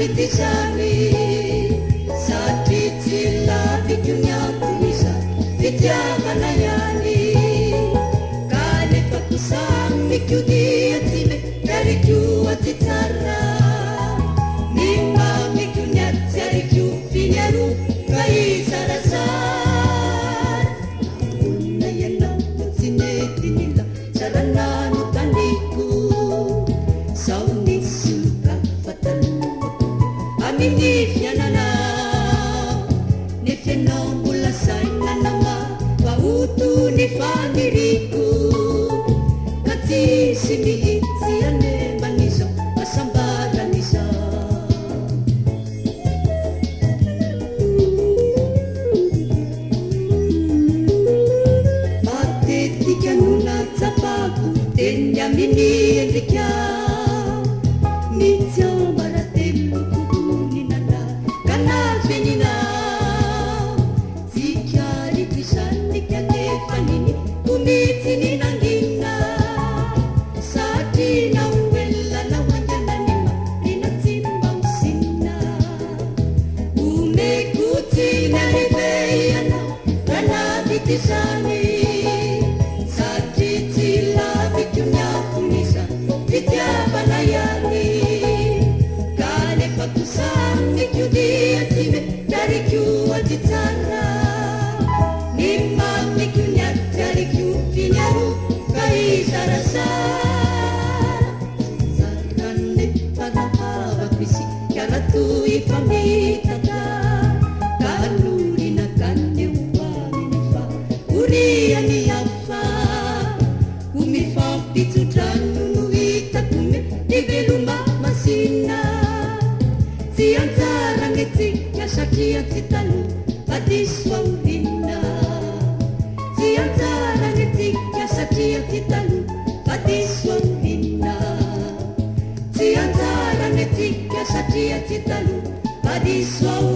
vitisani satitila vikunya kumisa vitiavana yani kale pakusang mikudia time dari jua titara mima mikunya dari jupinya kai sarasar una yana sinetinila sarananu tandiku sauni suka fatan amini yanana nefeno mula saina nama wautu ni famiriku kati sini siane maniso masambara nisa Yamini endikia mitya maratelu kukuni nana kana venina zikyari kishani kyane fanini umitini nangina sati na uwela na wanjana nima ninatimba usina umekuti na libeyana kana vitishani Vitiavanayani kale pakusang nikudia time dari jua titara nimang nikunya dari kupinyaru kai sarasa sarane panahava pisi karatu ipamitata kanuri na kanye uwani nifa uriani apa umifa pitutanu Niveluma masina Siantara ngeti Yasakia titalu Padiswa urina Siantara ngeti Yasakia titalu Padiswa urina Siantara ngeti Yasakia titalu Padiswa urina